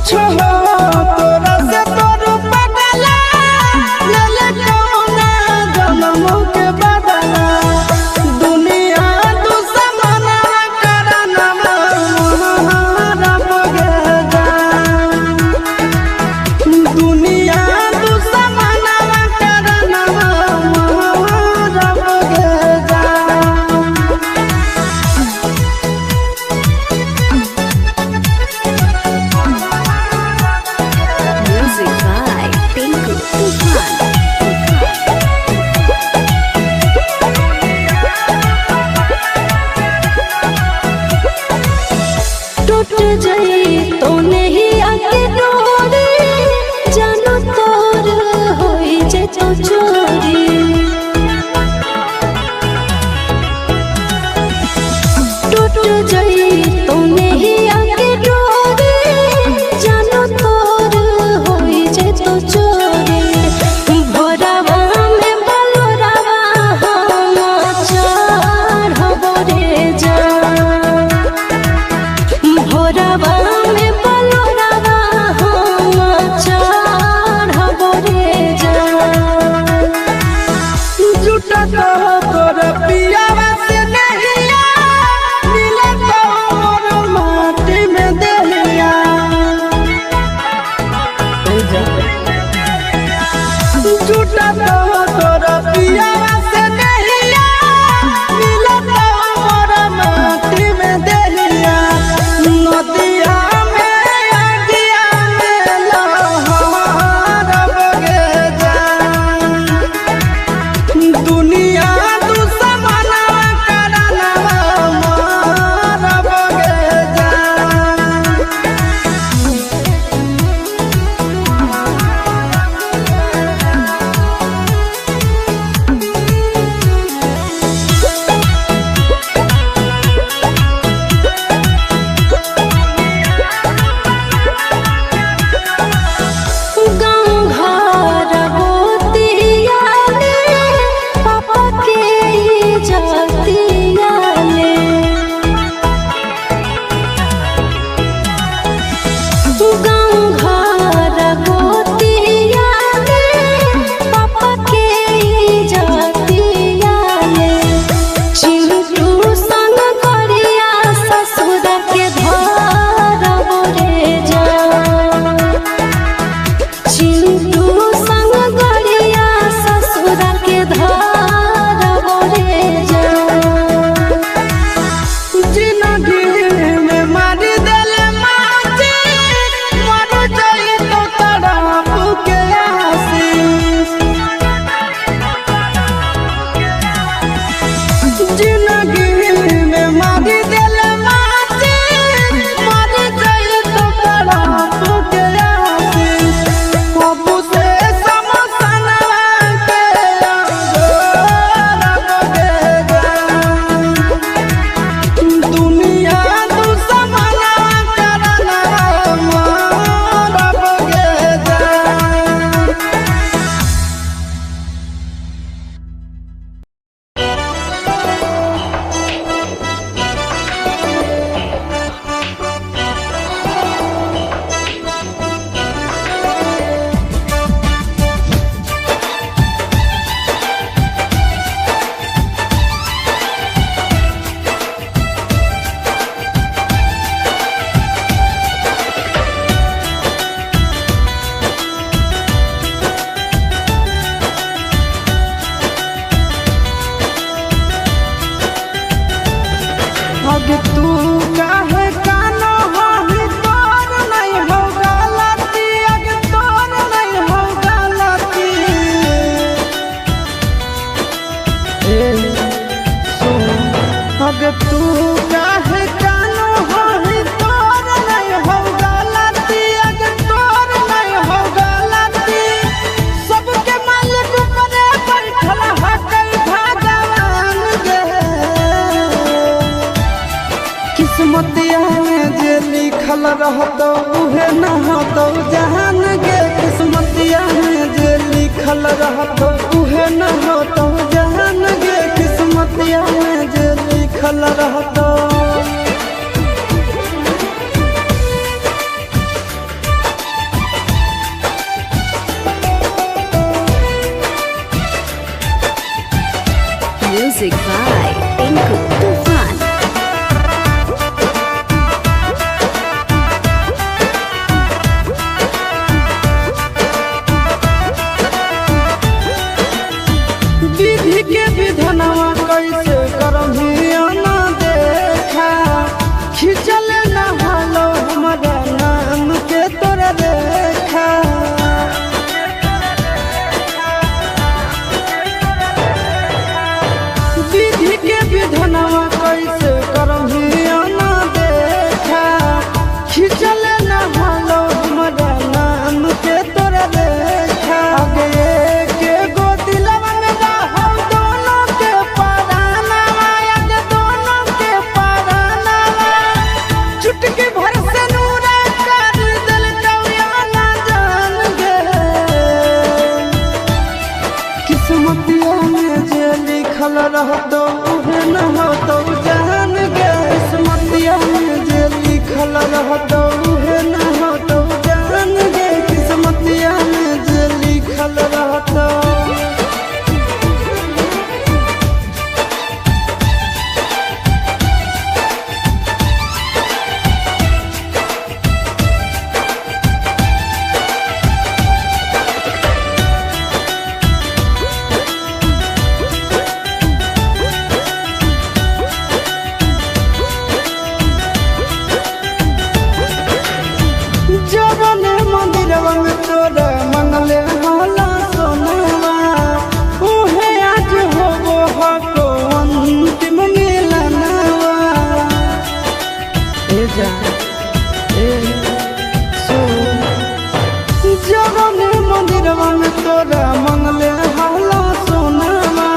कुछ हो तोरा से तोर बदला ले ले कौना जन्म के बदला दुनिया दुश्मना करना रब गे जान दुनिया दुश्मना करना रब गे जान। Music by Tinku Tufan. टूट जाई तो नहीं आके डोरी जानो तोर होई जे तो चोरी टूट जाई तो नहीं आके डोरी जानो तोर होई जे तो चोरी भोरावा में बलोरावा हम चढ़बो रे जान भोरावा में बलोरावा हम चढ़बो रे जान। झूठा तो तोर पियावा से नहीं मिले तो मोर माटी में देहिया झूठा तो तोर पियावा से नहीं मिले तो मोर माटी में देहिया नदिया में अगिया में लहर बगे जान दुनिया दुश्मना करना रब गे जान। गाँव घर गोतिया ले पापा के इज्जतिया ले गाँव घर गोतिया ले पापा के इज्जतिया ले चिंटू संग करिया ससुर के धरबो रे जान चिंटू संग गरिया ससुर के धरबो रे जान। जिंदगी में मारी देले माटी मर जाई तो तड़प के आशीष जिंदगी में मारी देले माटी मर जाई तो तड़प के आशीष बाबू से समसना के रब गे जान दुनिया दुश्मना करना रब गे जान। अब तू काहे कानो होही तोर नहीं हो गलती अब तोर नहीं हो गलती सुन अब तू काहे कानो होही तोर नहीं हो गलती अब तोर नहीं हो गलती सबके मालिक ऊपरे बैठल हकल भगवान गे किस्मतिया में जे लिखल रहतो उहे न होतो जहान गे किस्मतिया में जे लिखल रहतो उहे न होतो जहान गे किस्मतिया में जे लिखल रहतो Music by Tinku Tufan. विधि के विधनवा कैसे करमिया ना देखा खिंचल न हलो हमारा नाम के तोरा देखा विधि के विधनवा कैसे करमिया ना देखा खिंचल न हलो हमारा नाम के तोरा देखा आगे के गोदिलवा में रहो दोनों के परानवा आगे दोनों के परानवा चुटकी भर से नूरा कर दिल कौया ना जान गे किस्मतिया में जे लिखल रहतो उहे न होतो जान गे किस्मतिया में जे लिखल रहतो उहे न होतो जान गे किस्मतिया में जे लिखल रहतो जवन मंदिरवा में तोरा मंगले होला सोनवा उहे आज होबो हको अंतिम मिलनवा ए जा ए सो जवन मंदिरवा में तोरा मंगले होला सोनवा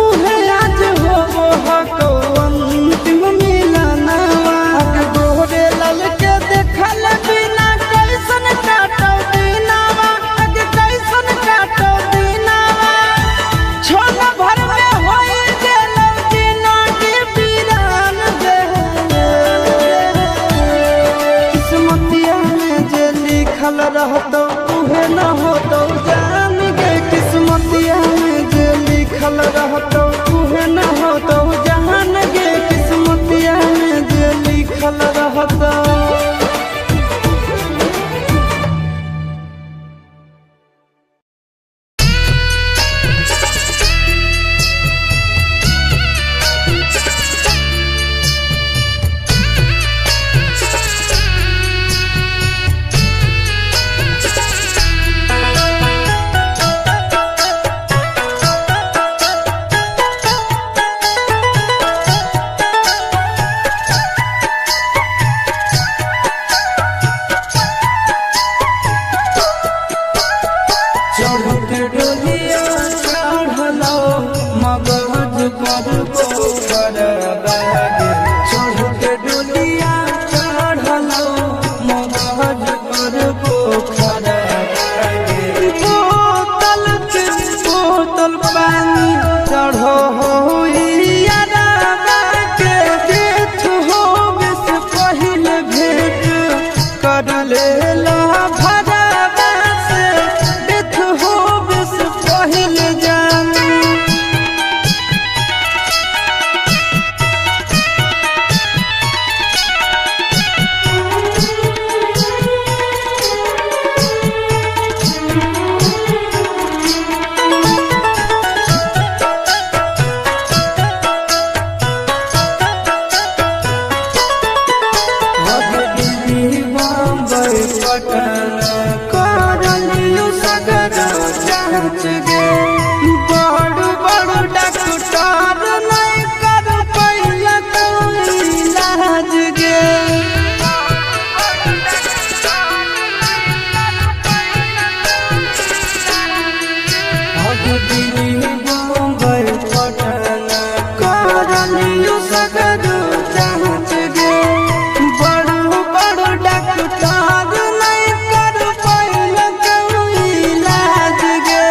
उहे आज होबो हको अंतिम मिलनवा आगे गोरे लाल के देखल बिना कैसन काटो दिनवा आगे कैसन काटो दिनवा छोल भर में होई गेलो जिंदगी वीरान गे किस्मतिया में जे लिखल रहतो उहे न होतो जान गे किस्मतिया में जे लिखल रहतो उहे न होतो जान गे किस्मतिया में जे लिखल रहतो चढ़ते डोलिया चढ़लो मगहज पर गोबर बागे चढ़ते डोलिया चढ़लो मगहज पर पोखर बागे बोतल के बोतल पानी चढ़ो हो यारा बागे जेठ हो बिस पहिले भेंट कर लेला भरावा से देख हो बिस पहिले जान बम्बई पटना करलियो सगर जांच गे बड़ बड़ डॉक्टर नहीं कर पैला कोई इलाज गे बम्बई पटना करलियो सगर जांच गे बड़ बड़ डॉक्टर नहीं कर पैला कोई इलाज गे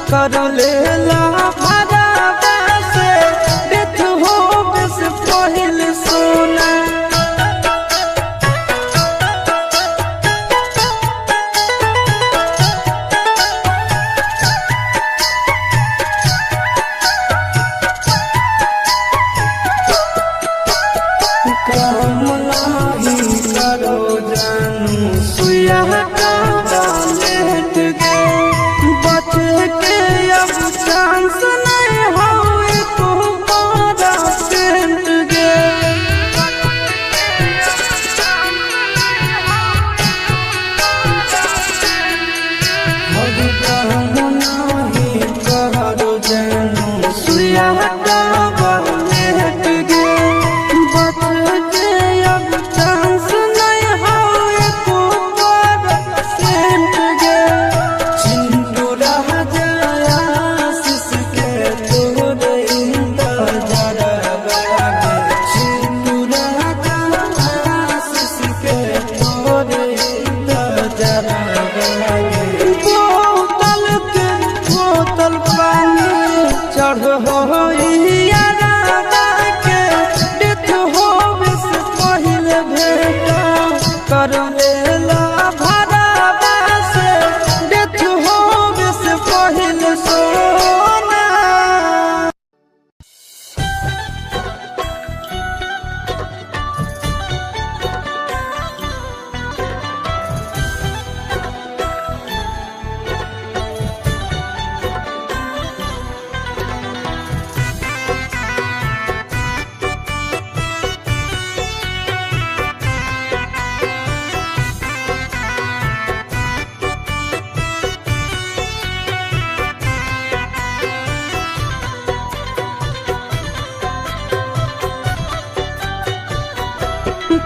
कर लेला भरावा से डेथ होवे से पहले सोना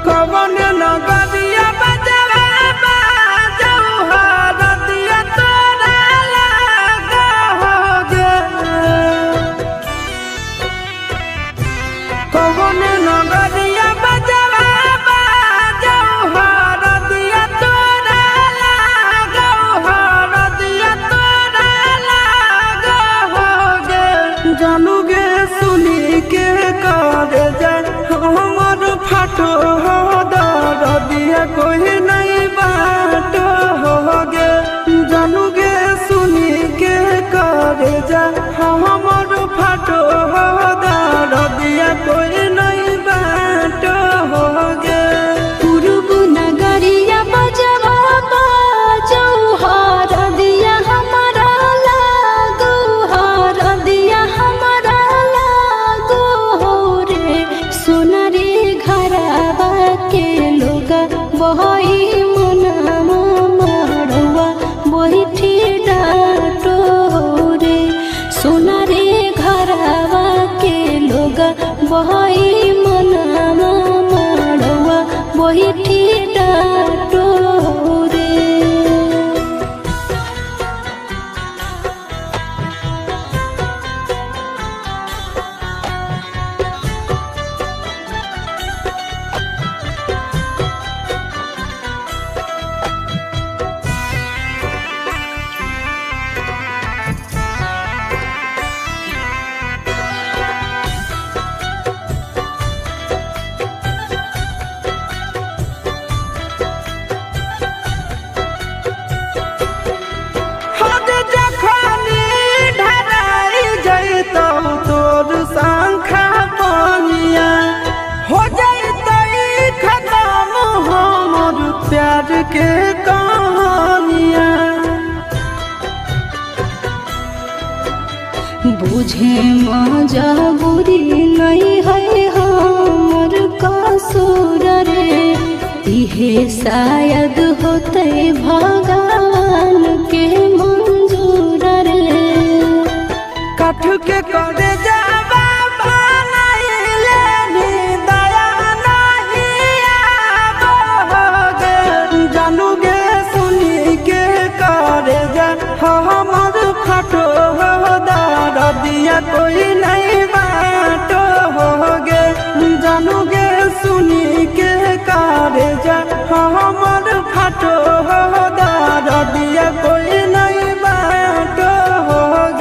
कवन नगरिया बजवा बाजौहा रतिया तोरा लागोगे कवन नगरिया बजवा बाजौहा रतिया तोरा लागोहा रतिया तोरा लागोगे जानूगे सुनी के कर जाए हमर फाटो कोई नहीं बात होगे जानूगे सुनी के करे जा हमर फाटो दिया कोई नहीं बात होगे पूर्व नगरिया बजवा बाजौहा रतिया हमारा लागो रतिया हमारा लागो रे सोना रे घरवा के लोग वही मनामा मड़वा वही डाटो रे सोना रे घरवा के लोग वही मनामा मड़वा वही डाटो रे प्यार के कहानियाँ बुझे मजबूरी नहीं है हमर कसूर रे इहे शायद होते भगवान के मंजूर रे काठ के करे जावा हमर फाटो दिया कोई नहीं बात होगे जानूगे सुनी के करे जा हमर फाटो दिया कोई नहीं बात होगे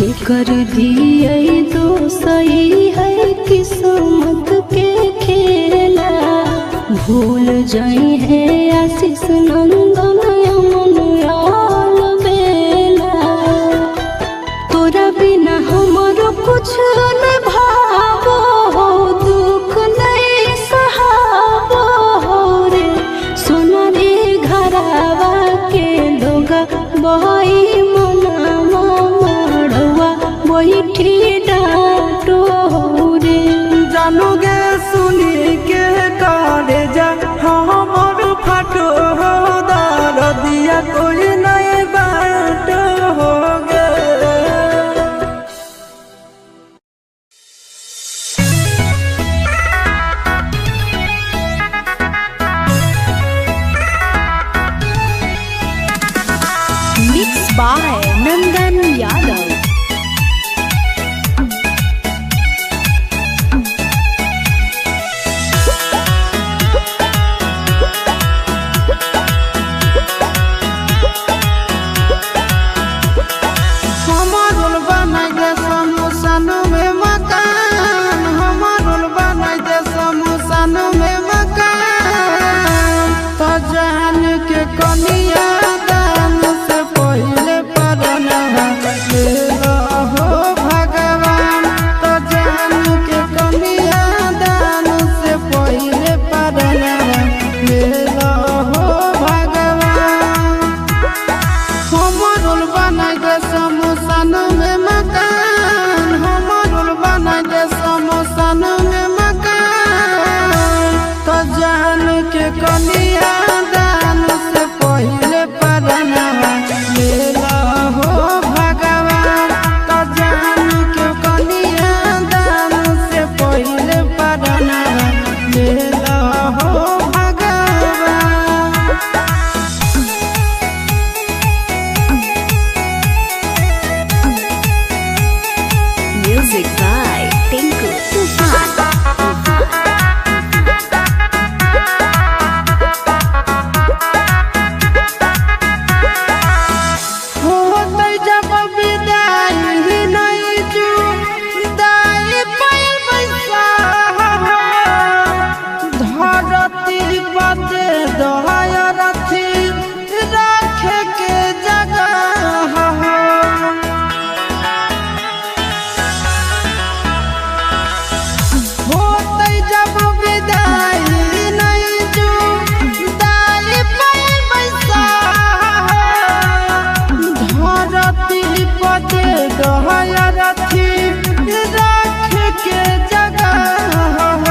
के कर दिए तो सही है किस्मत के खेला। भूल जाई है आशीष नंदन अमन याल बेला। तोरा बिना हमरो कुछ न भावो हो, दुख नहीं सहावो हो रे। सोना रे घरावा के लोग बहई मनावा मड़वा बैठी डाटो हो रे। जानोगे सुनी के करे जा हमर फाटो हो, दर दिया कोई नहीं बाट हो गे। Mixed by Nandan Yadav. हमारुल बनाई दे समोसन में मकान, हमारुल बनाई दे समोसन में मकान। तो जान के कनिया दान से पहले परना लेला हो भगवान। तो जान के कनिया दान से पहले परना लेला हो भगवान। हमारुल बनाई दे समोसन में मकान, हमारुल बनाई दे समोसन में मकान। तो जान के कनिया दान से पहले परना लेला हो भगवान। तो जान के कनिया दान से पहले परना लेला हो भगवान। Music by Tinku Tufan. होतै जब विदाई नहीं जुदाई पैबै साह। धरती पते दहाय रथी राखे के जगह। होतै जब विदाई नहीं जुदाई पैबै साह। धरती पते दहाय रथी राख के जगह।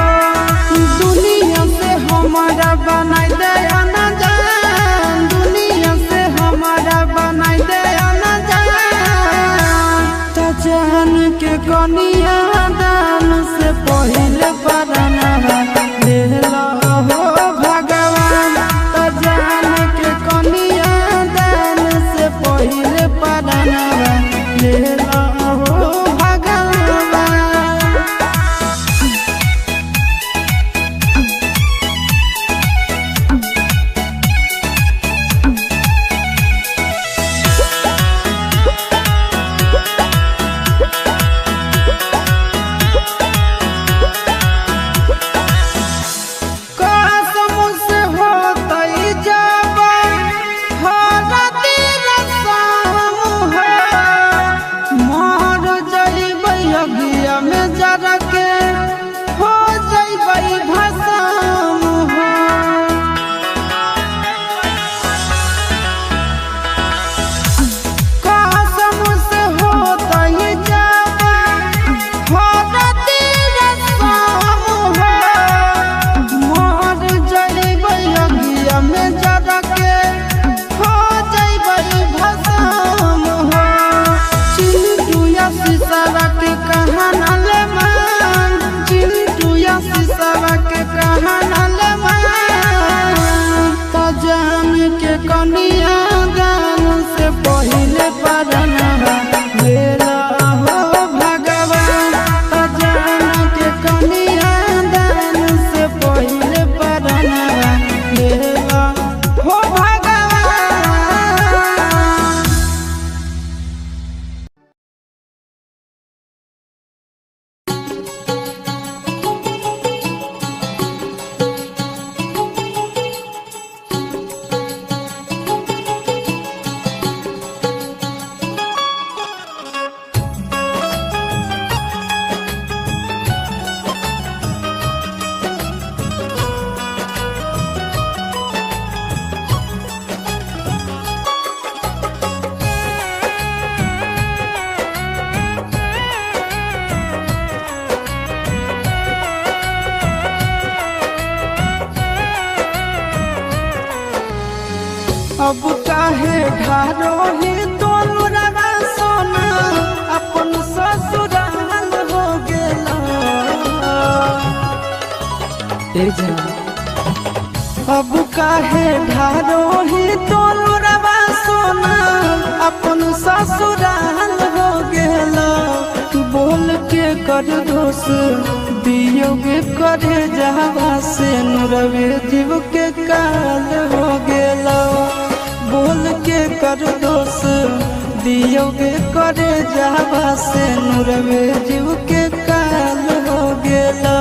दुनिया से हमारा बनाई दे न जान, दुनिया से हमारा बनाई दे न जान। तो जान के कनिया दान से पहले परना लेला हो भगवान। तो जान के कनिया दान से पहले परना लेला हो भगवान। कसम से होतै जब हरदी रसम हो, मर जइबै अगिया में जरा के हो जइबै भस्म हो। कसम से होतै जब हरदी रसम हो, मर जइबै अगिया में जरा के हो जइबै भस्म हो। चिंटू या सिसवा के कहाना ले मान, चिंटू या सिसवा के कहाना ले मान। तो जान के कनिया दान से पहले परना लेला हो भगवान। तो जान के कनिया दान से पहले परना लेला हो भगवान। करे जा। अब काहे ढारो ही तोलरवा सोना अपन ससुराल हो गेला। बोल के कर दोष दियोगे करे जावा से नुरवे जीव के काल हो गेला। बोल के कर दोष दियोगे करे जावा से नुरवे जीव के काल हो गेला।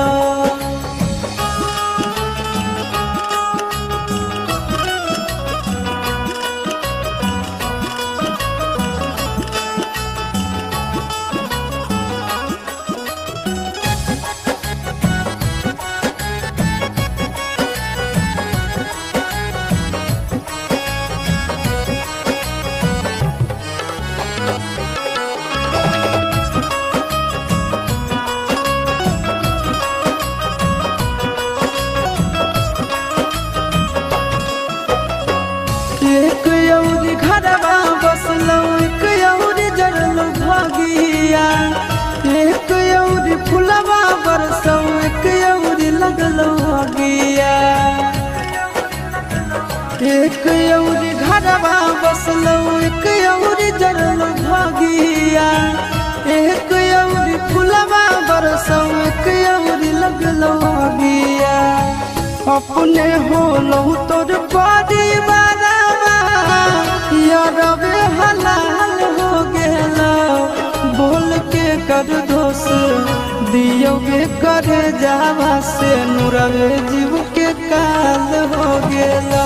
एक औरी घरवा बसलौ एक औरी जरल भागिया। एक औरी फुलवा बरसौ एक औरी लगलौ आगिया। एक औरी घरवा बसलौ एक औरी जरल भागिया। एक औरी फुलवा बरसौ एक औरी लगलौ आगिया। अपने होलौ तोर परिवार यारवे हलाल हो गेला। बोल के कर दोष दियोगे करे जावा से नुरवे जीव के काल हो गेला।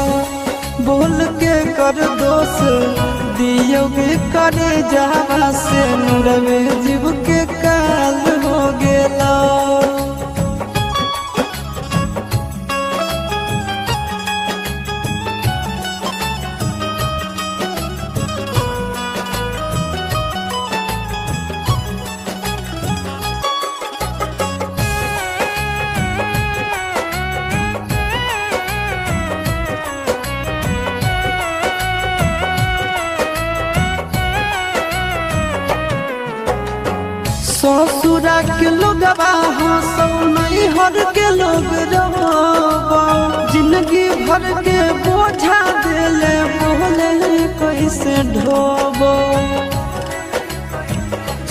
बोल के कर दोष दियोगे करे जावा से नुरवे जीव के काल हो गेला। ससुरा के लोगवा हंसौ नैहर के लोग रोबो। जिंदगी भर के बोझा देले बोले कैसे ढोबो।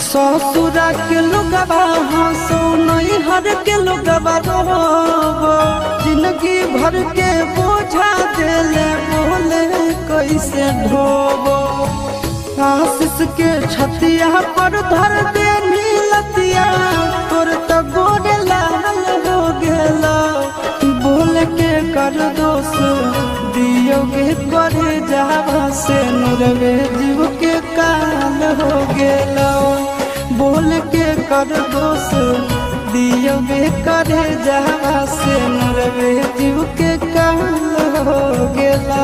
ससुरा के लोगवा हंसौ नैहर के लोगवा रोबो। जिंदगी भर के बोझा देले बोले कैसे ढोबो। आशीष के छतिया पर धर दे नीलतिया तोर तो गोरे लाल हो गेला। बोल के कर दोष दियोगे करे जावा से नुरवे जीव के काल हो गेला। बोल के कर दोष दियोगे करे जावा से नुरवे जीव के काल हो गेला।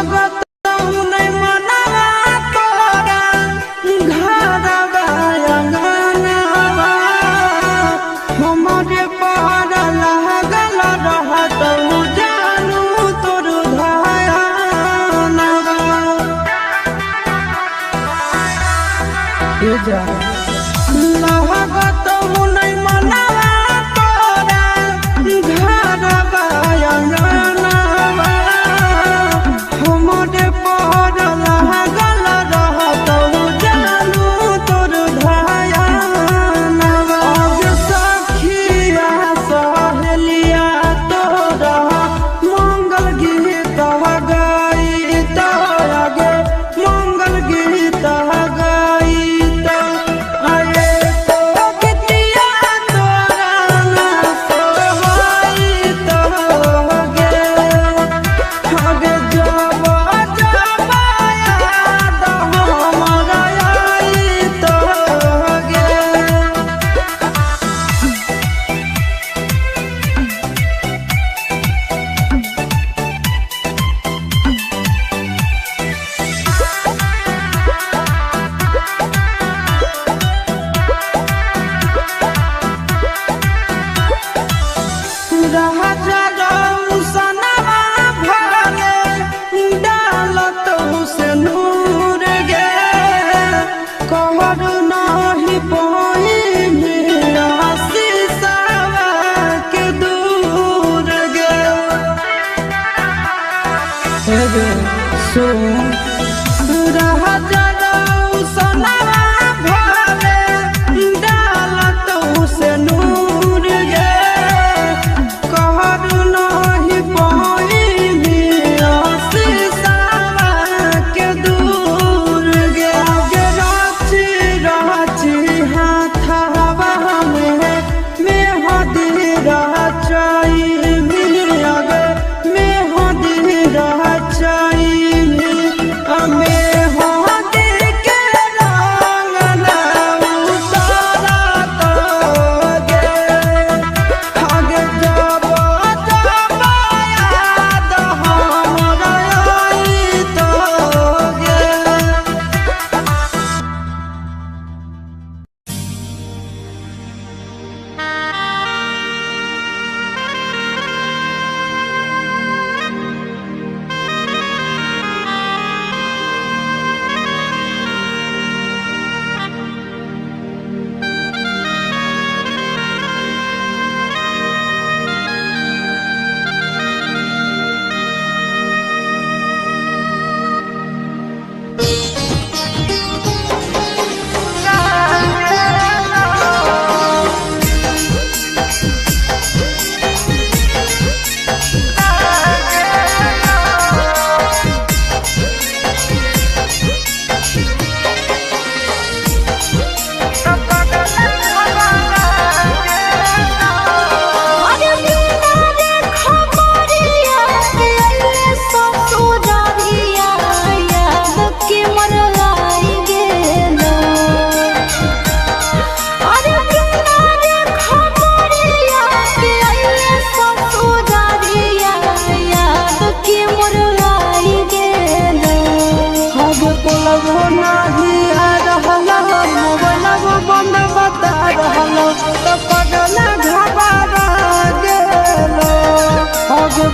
लागत नहीं मनवा तोरा घरवा अंगनवा हमारे पार लागल रहत जानू तोर धयानवा लागत नहीं मनवा तोरा घरवा अंगनवा हमारे पार लागल रहत जानू तोर धयानवा सखिया सहेलिया तोरा मंगल गीत गईत आगे मंगल गीत गईत आए तो गीतिया तोरा ना सोहईत गे आगे जब जब याद हमरा आईत गे सनवा भरे डालत से नूर गे कहर नाही पाई मेरा शीशवा के दूर गे सनवा भरे डालत से नूर गे कहर नाही पाई मेरा शीशवा के दूर गे आगे राची राची हाथवा में मेहदी रचाई आगे मेहदी रचाई मेहदी के रंग ना उतारा तो गे आगे जब जब याद हमरा आईत गे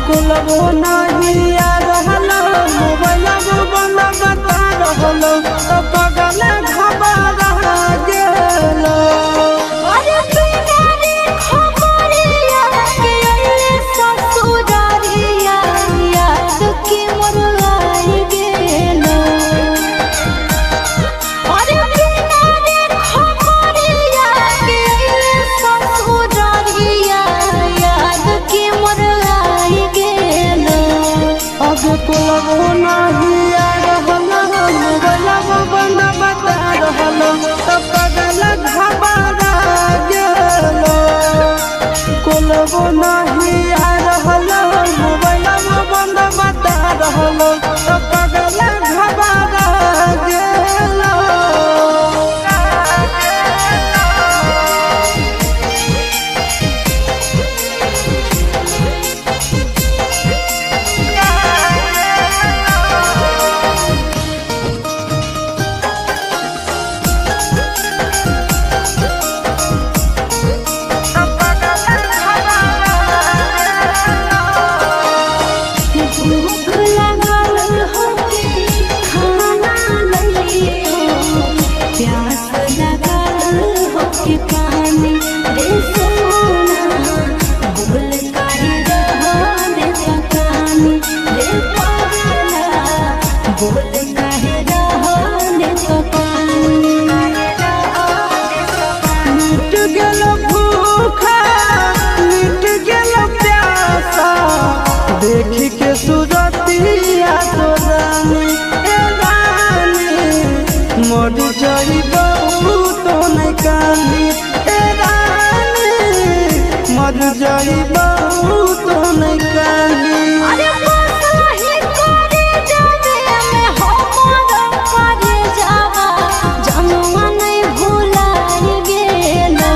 कुलबो नहीं आ रहलो मोबाइल बंद बता रहलो तो पगल घबरा गेलो अरे बिना रे खबरिया के अइले ससुरारिया याद के मोर आई गेलो अरे बिना रे खबरिया के अइले ससुरारिया याद के मोर आई गेलो अब कुलबो नहीं बोल काहे रहले तो पानी मिट गेल भूखा मिट गेल प्यासा देखी के सूरतिया तो रानी ए रानी मर जाइबो तो नहीं कानी ए रानी मर जाइबो तो नहीं कानी अरे बसही करे जावे में हमर करे जावा जनुआ नहीं भुलाइ गेलो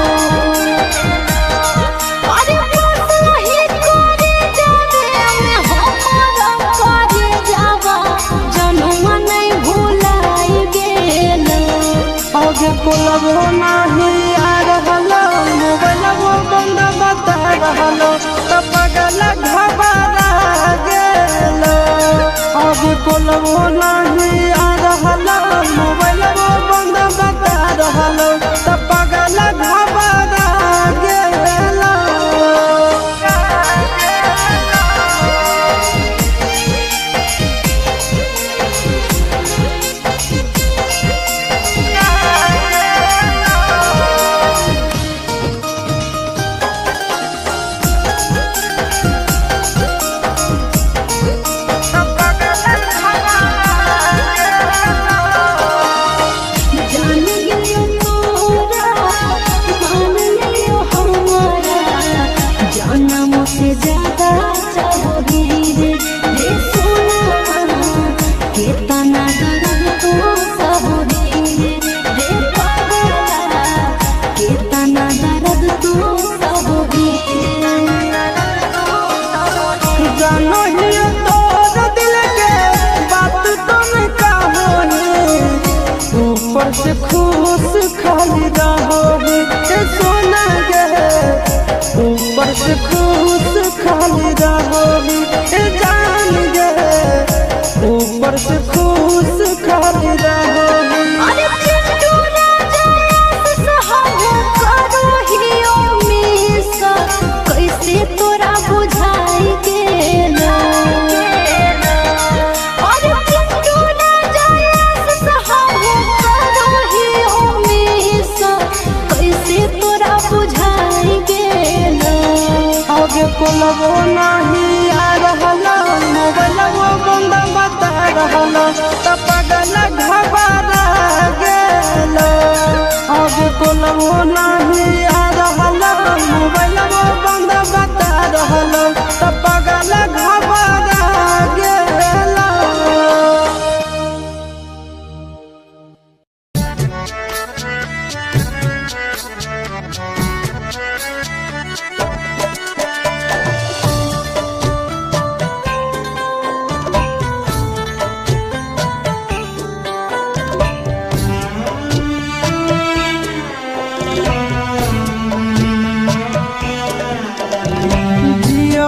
अरे बसही करे जावे में हमर करे जावा जनुआ नहीं भुलाइ गेलो आगे कोलबो नहीं आ रहलो मोबाइलबो बंद बता रहलो त पगल घबरा गेलो आगे कोलबो नहीं आ रहलो मोबाइलबो बंद बता रहलो त पगल घबरा गेलो जान लियो तोरा मान लियो हमारा जन्म से ज्यादा चाहोगे रे सोना कितना दर्द तो सहोगे रे पागला कितना दर्द तो सहोगे जानो ही तोर दिल के बात तुम कहोगे ऊपर से खुश खाली रहोगे ए सोना गे ऊपर से खुश खाली रहोगे ए जान गे ऊपर से खुश खाली रहोगे अरे चिट्टू राजा सहाहो करो हियो मिसा कैसे तोरा बुझाई गेलो अरे चिट्टू राजा सहाहो करो हियो मिसा कैसे तोरा बुझाई गेलो आगे कोलबो नहीं आ रहलो मोबाइलबो बंद बता रहलो त पगल घबरा गेलो आगे कोलबो नहीं आ रहलो मोबाइलबो बंद बता रहलो त पगल घबरा गेलो जियो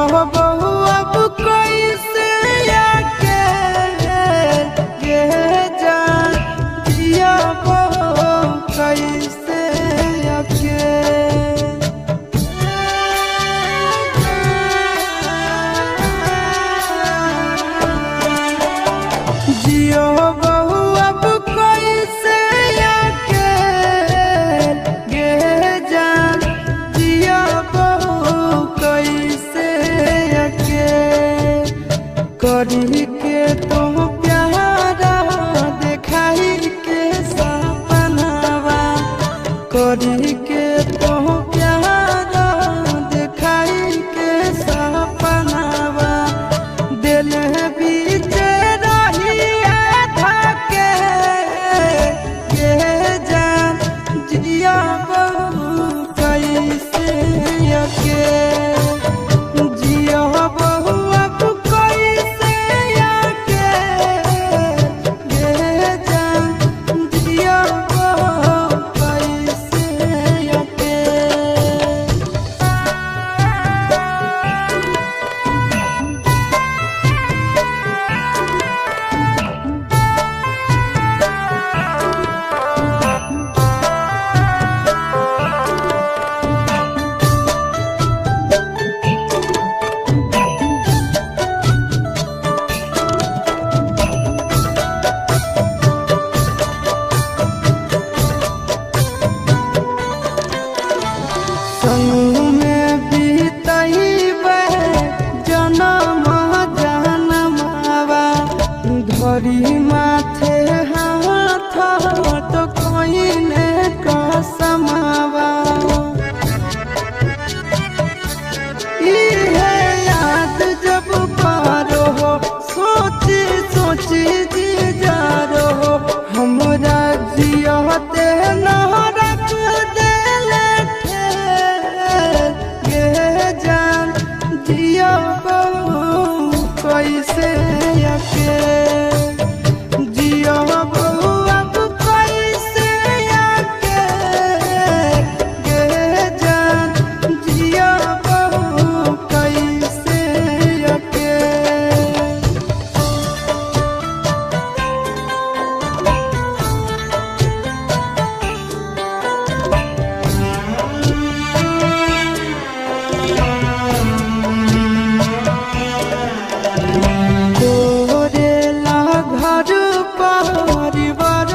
परिवार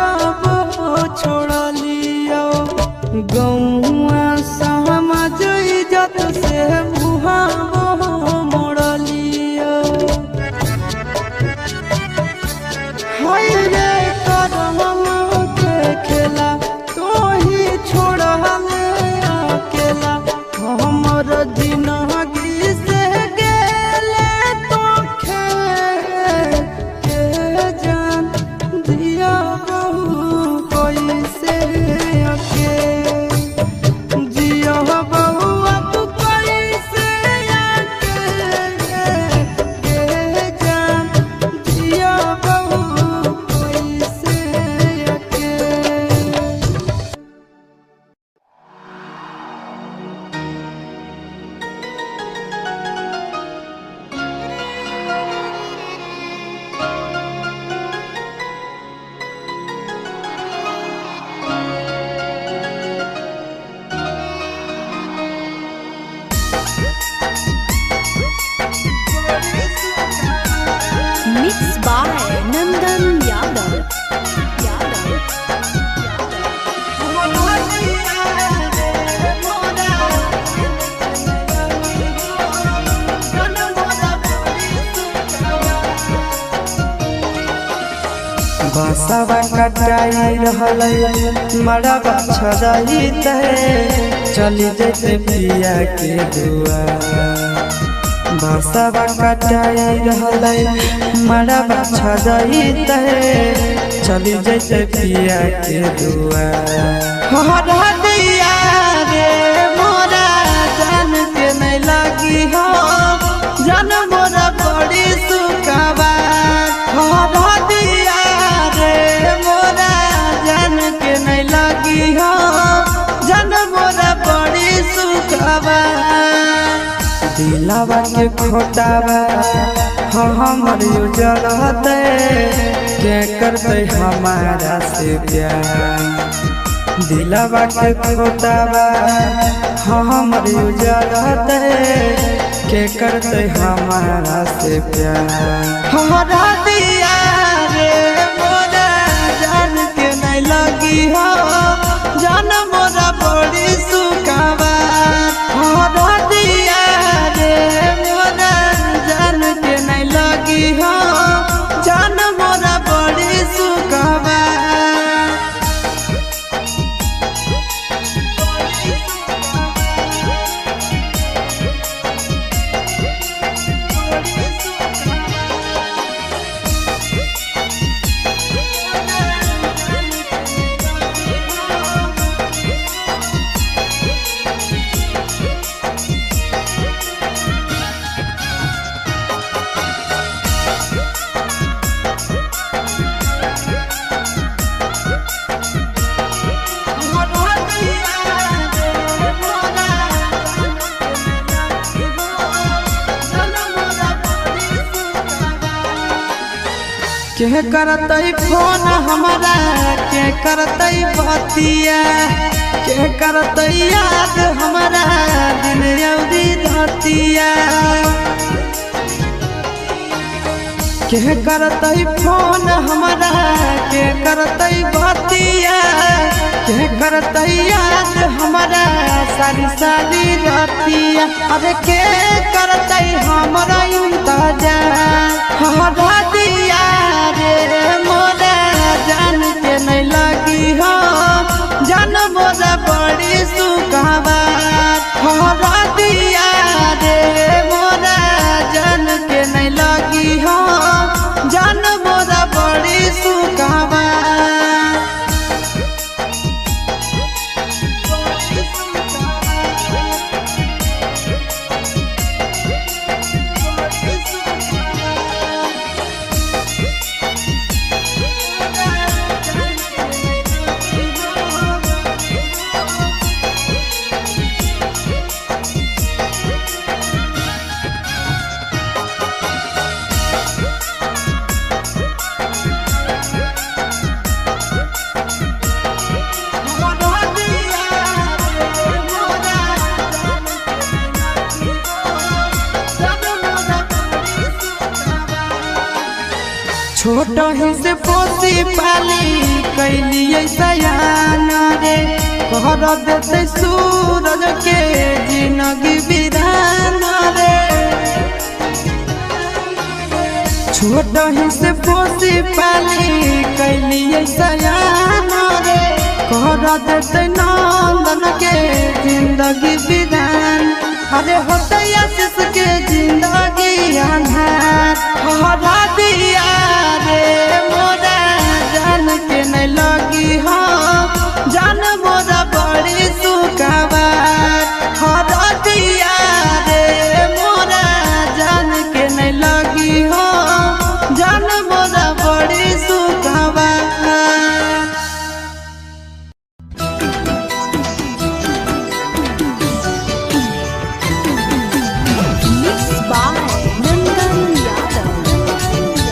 छोड़ लियो गौआ समाज इज्जत से मुहा मोड़ लियो हाय रे करम के खेला तो ही छोड़ अकेला हमर जिंदगी से गेले तो खेल के जान दिया बहु कोई से अकेले जिया बहु अब कोई से अकेले के जान जिया बहु कोई से अकेले। Mixed by Nandan Yadav. Basava कटाई रहल मड़वा छड़ाई चली जैसे पिया के दुआ बासवा कटाई रहल मड़वा छड़ाई चली जैसे पिया के दुआ हरा दिया रे मोरा जान के नहीं लगी हो जान मोरा बड़ी सुखवा हरा दिया रे मोरा जान के नहीं लगी हो जान मोरा बड़ी सुखवा दिलावा के खोटावा हमर उजड़ते के करते हमारा से प्यार दिलावा के खोटावा हमर उजड़ते के करते हमारा से प्यार हरा दिया रे मोरा जान के नहीं लगी हो जान मोरा बड़ी सुखवा हरा दिया रे मोरा जान के नहीं लगी हो जान मोरा बड़ी सुखवा के करतई फोन हमारा के करतई बतिया के करतई याद हमारा दिन अवधि धतिया के करतई फोन हमारा के करतई बतिया के करतई याद हमारा सारी सारी रतिया अरे के करतई हमारा इंतजार हरा दिया रे मोरा जान के नहीं लगी हो जान मोरा बड़ी सुखवा हरा दिया रे मोरा जान के नहीं लगी हो जान मोरा बड़ी सुखवा कर देते सूरज के जिंदगी बिरान रे छोट ही से पोसी पाली कैलिए सयान रे कर देते नंदन के जिंदगी बिरान अरे होते आशीष के जिंदगी अंधार हरा दिया रे मोरा जान के नहीं लगी हो जान मोरा बड़ी सुखवार हरा दिया रे मोरा जान के नहीं लगी हो जान मोरा बड़ी सुखवार Mixed by Nandan Yadav.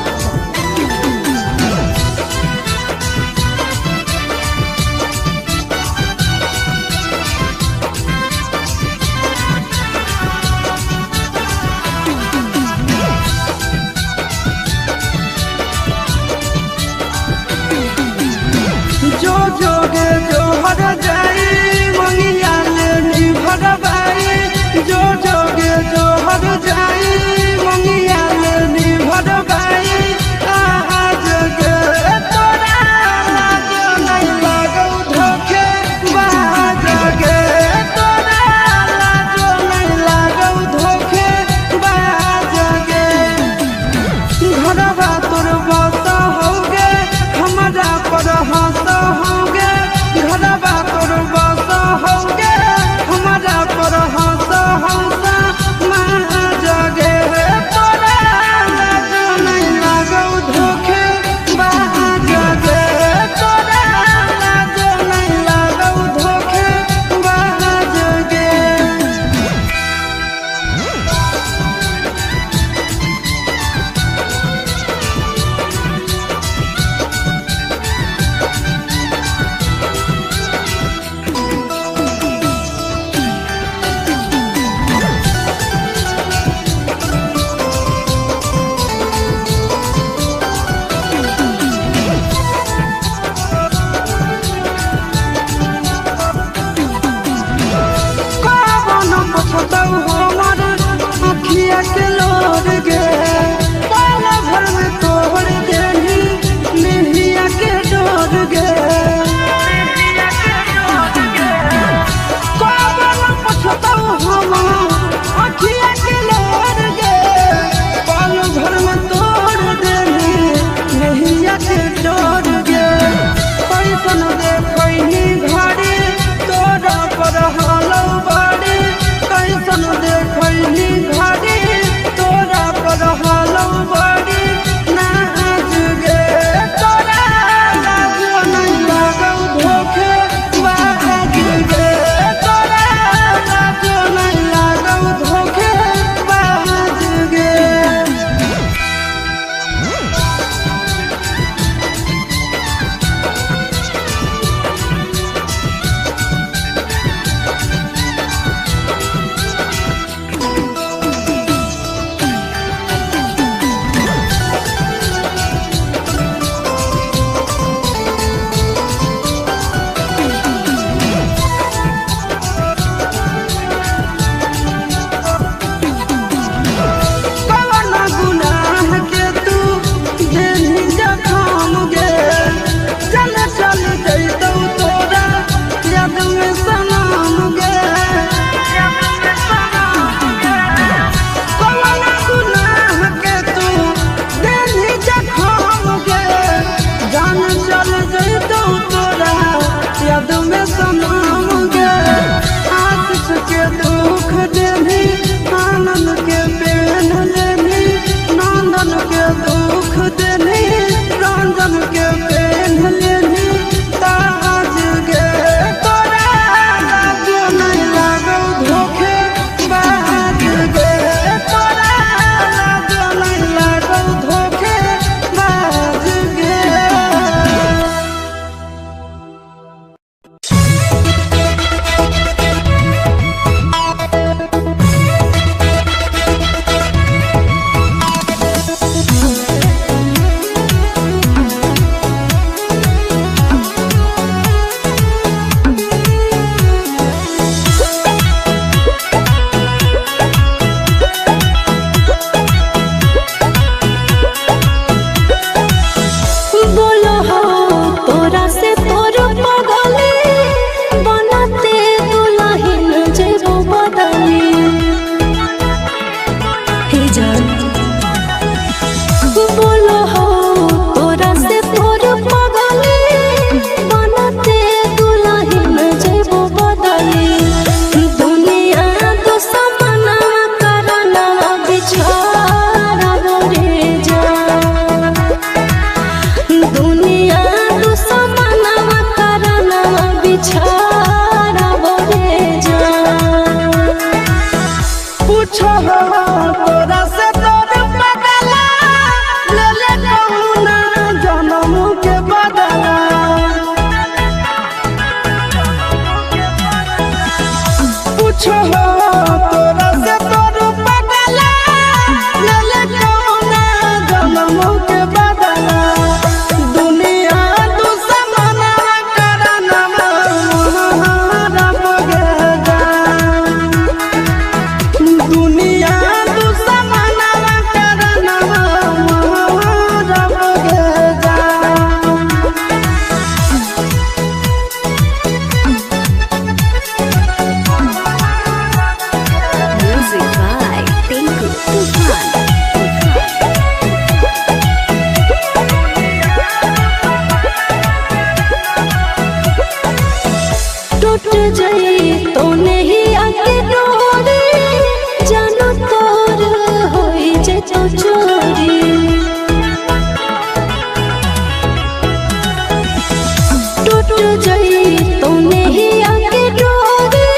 टूट जाई तो नहीं आके डोरे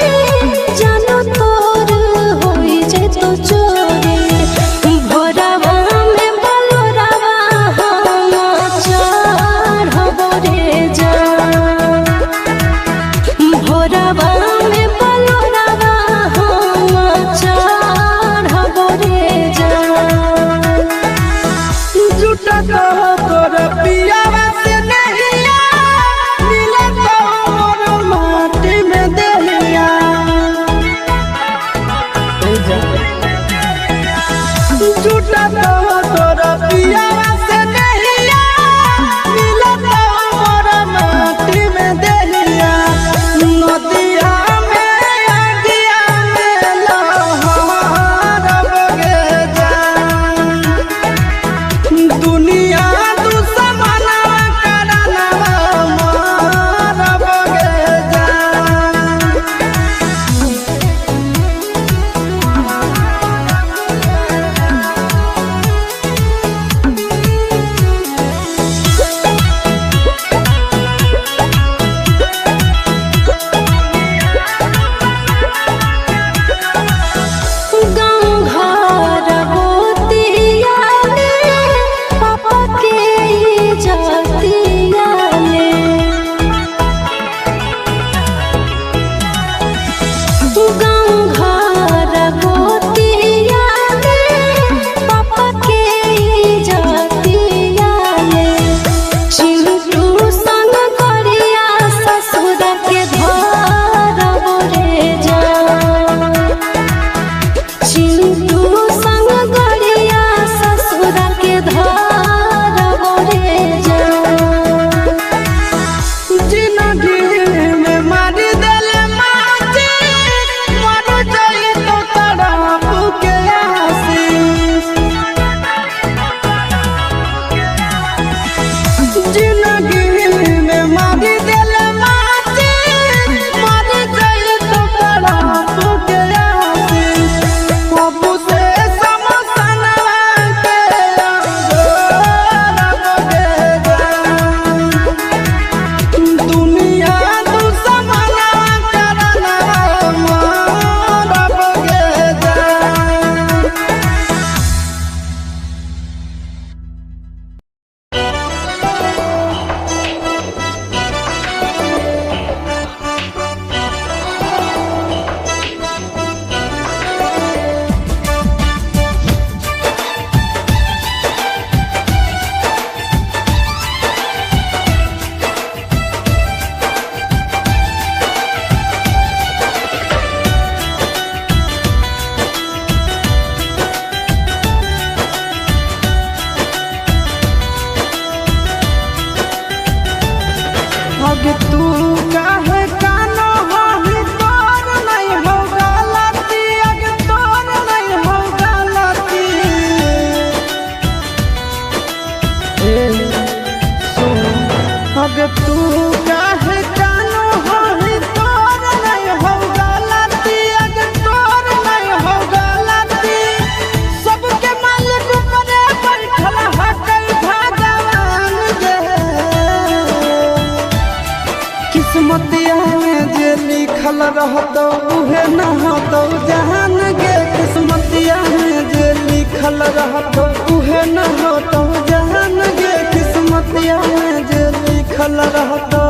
जानो तोर होई जे तो चोरे भोरावा में बलोरावा हम चढ़ब रे जा भोरावा में बलोरावा हम चढ़ब रे जा झूठा तो तोर पियावा से नहिया मिले तो मोर माटी में देहिया झूठा तो तोर पियावा से नहिया मिले तो मोर माटी में देहिया नदिया में अगिया में लहर बगे जा दुनिया दुश्मना करनवा मार बगे जा गाँव घर गोतिया में पापा के जातिया में गाँव घर गोतिया में पापा के जातिया में चिंटू संग करिया ससुर के धरब रे जा चिंटू संग गरिया ससुर के धरब रे जा जिंदगी में मारी देले माटी मर जाई तो तड़प के आशीष जिंदगी में मारी देले माटी मर जाई तो तड़प के आशीष बाबू से समसनवा के अंगोर बगे जा दुनिया दुश्मना करनवा मार बगे जा अगे तू काहे कानो हही तोर नहीं हो गलती अगे तोर नहीं हो गलती सुन अगे तू काहे कानो हही तोर नहीं हो गलती अगे तोर नहीं हो गलती सबके मालिक करे बैठल हकई भगवान जे किस्मतिया में जे लिखल रहतो उहे न होतो जहान गे किस्मतिया में जे लिखल रहतो उहे न होतो जहान गे किस्मतिया में जे लिखल रहतो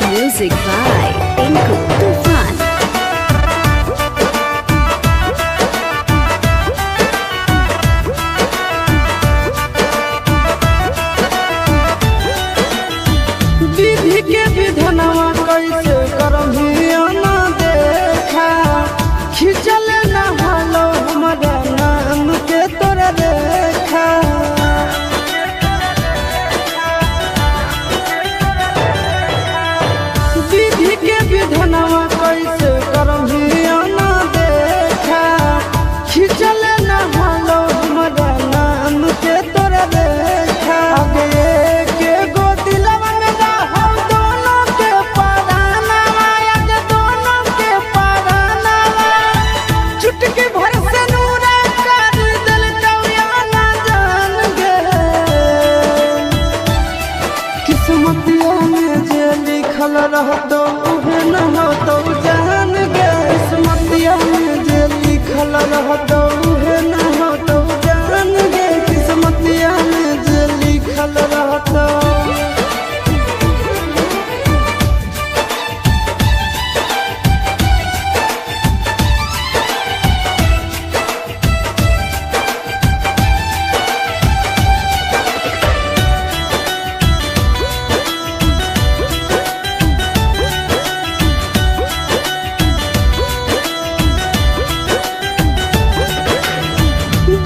Music by Tinku Tufan. विधि के विधनवा कैसे करमिया ना देखा खिंचल न हलो हमारा नाम के तोरा देखा विधि के विधनवा कैसे करमिया ना देखा खिंचल न हलो हमारा नाम के तोरा देखा आगे के गो दिलवा में रहो दोनों के पराना आगे दोनों के पराना रहतो उहे न होतो जान गे किस्मतिया में जे लिखल रहतो उहे न होतो जान गे किस्मतिया में जे लिखल रहतो।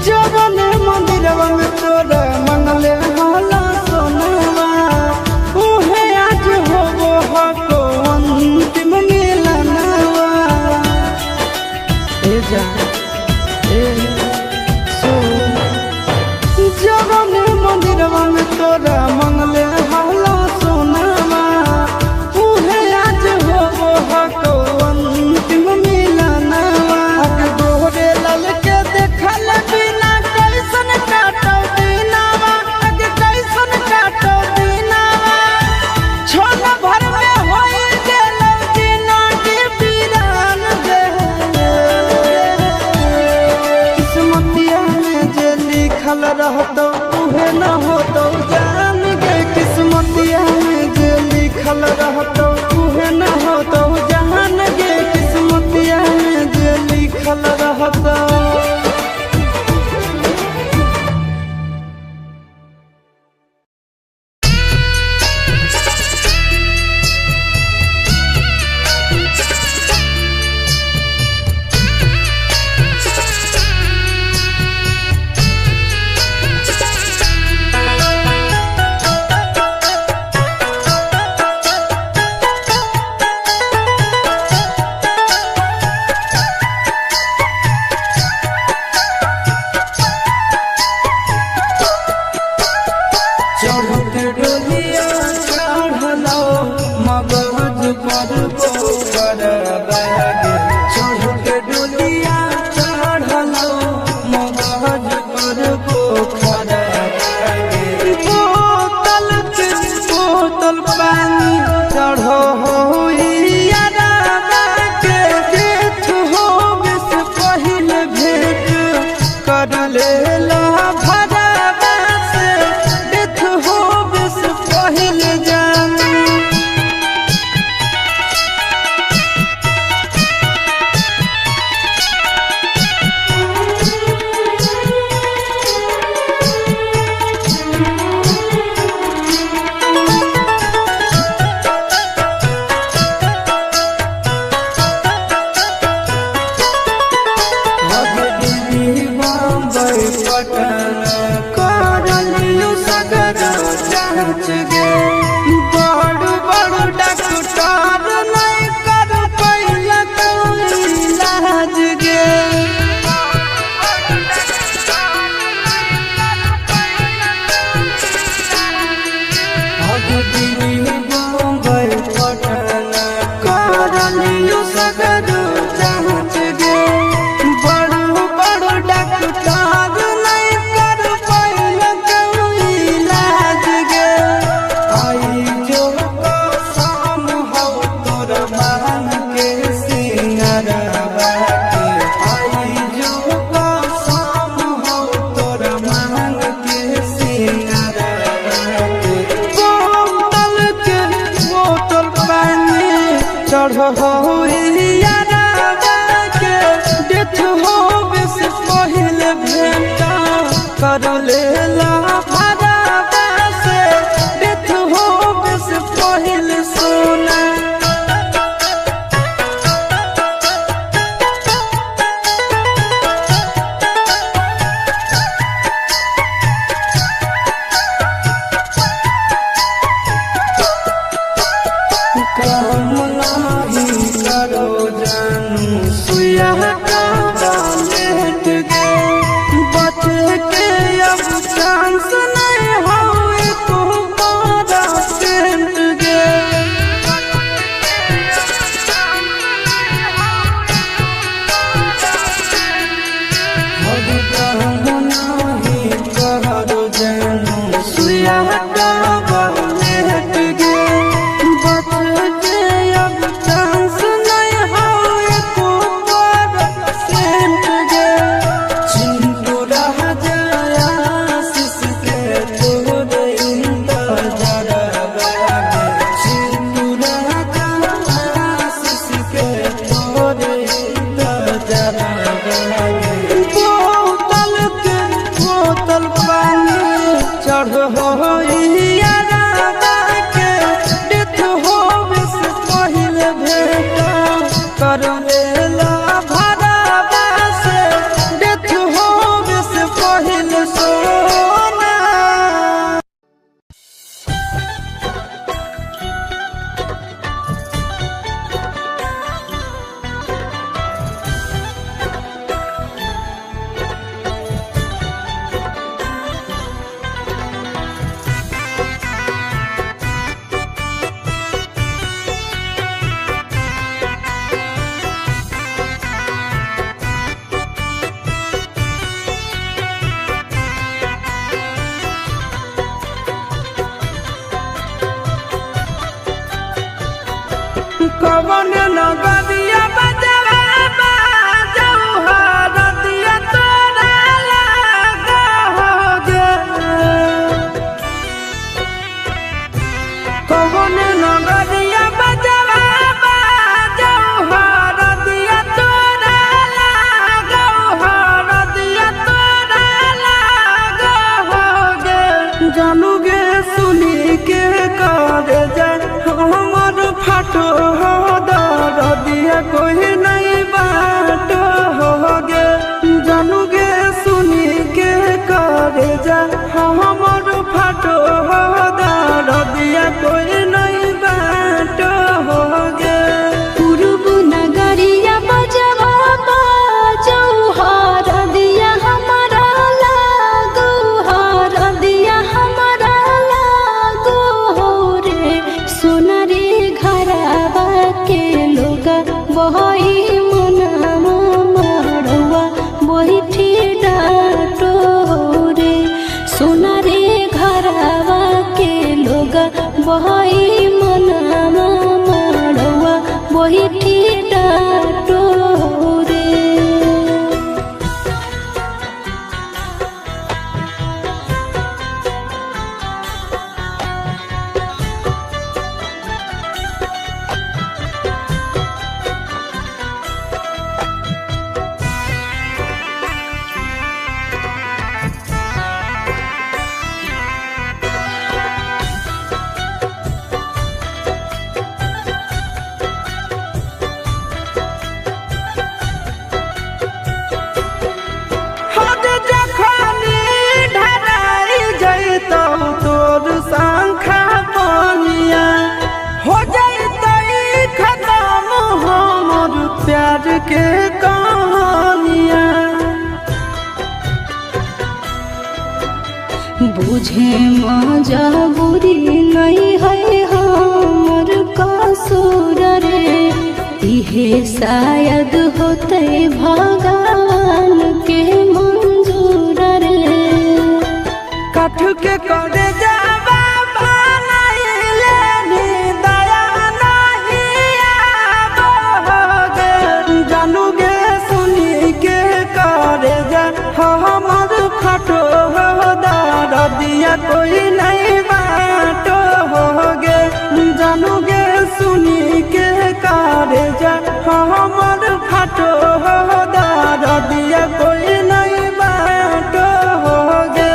जवने मंदिरवा में तोरा मंगले होला सोनवा उहे आज होबो हको अंतिम मिलनवा। ए जा ए सो जवने मंदिरवा में तोरा मंगले होला सोनवा उहे आज होबो हको अंतिम मिलनवा। आगे गोरे लाल के देखल बिना कैसन काटो दिनवा आगे कैसन काटो दिनवा छोड़ भर में होई गेलो जिंदगी वीरान गे किस्मतिया में जे लिखल रहतो उहे न होतो जान गे किस्मतिया में जे लिखल रहतो उहे न होतो जान गे किस्मतिया में जे लिखल रहतो। चढ़ते डोलिया चढ़लो मगज पर गोबर बागे चढ़ते डोलिया चढ़लो मगज पर गोबर बागे बोतल के बोतल पानी चढ़ो होइया के जेठ हो से पहले भेंट कर लेला कर लेला भरावा से डेथ हो से पहले सोना। काम नहीं करो जानू सुया चांस नहीं हो तो बारा सेंट गे नहीं करो जानू सुया लेट गे बच के तोहरे जरा बोतल के बोतल पानी चढ़ हो के डेथ हो से पहले भेटा करवेला भरावा से डेथ हो से पहले सोना। कवन नगरिया बजवा जौहर दिया तोरा लगा गे कवन नगरिया बजवा जौहर दिया तोरा लगा दिया तोरा लगा गे जानू गे सुनी के कर जाए हमर फाटो दिया कोई नहीं बाट हो गे जानू गे सुनी के करे जा हमर फाटो दिया कोई नहीं बाट हो गे। पूर्व नगरिया बजवा जौहर दिया हमारा लागो हर दिया हमारा लागो हो रे सोना रे घरवा के लोग बही मनामा मड़वा बैठी डाटो रे सोना रे घरवा के लोग बही मनामा मड़वा बैठी डाटो रे। तोर संखा बनिया हो जाए खत्म हमर प्यार के कहानिया बुझे मजबूरी नहीं है हमर कसूर रे इहे शायद होते भगवान के मंजूर रे कठ के करे जावा बनाइले नी दया नहीं आबोगे जानू गे सुनी के करे जा हमर फटो दिया कोई नहीं बाटो होगे जानू गे सुनी के करे जा हमर फटो दिया कोई नहीं बाटो होगे।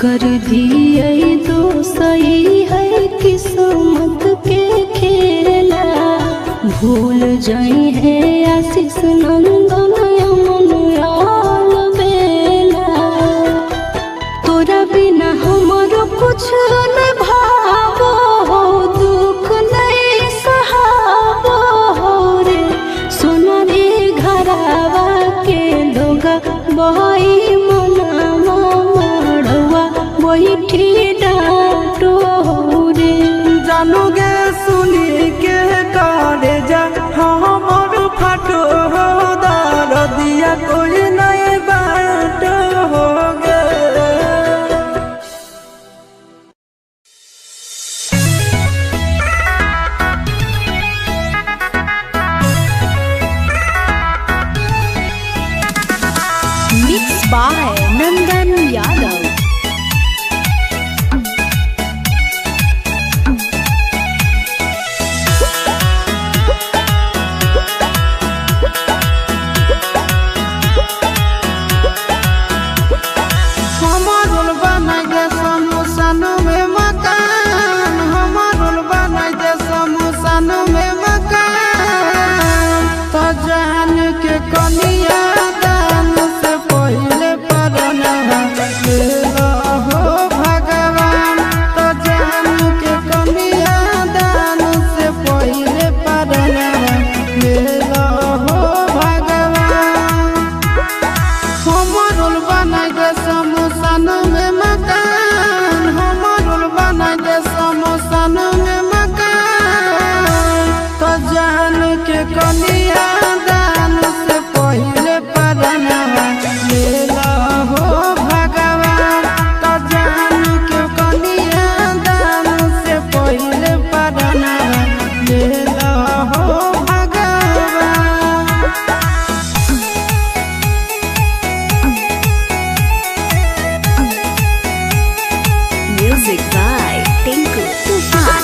कर दिए तो सही है किस्मत के खेला भूल जाई है आशीष नंदन यमन याल बेला तोरा बिना हमरो कुछ न भावो हो दुख नहीं सहाबो कोई नए बाट हो गए। Mixed by Nandan Yadav. Music by Tinku Tufan.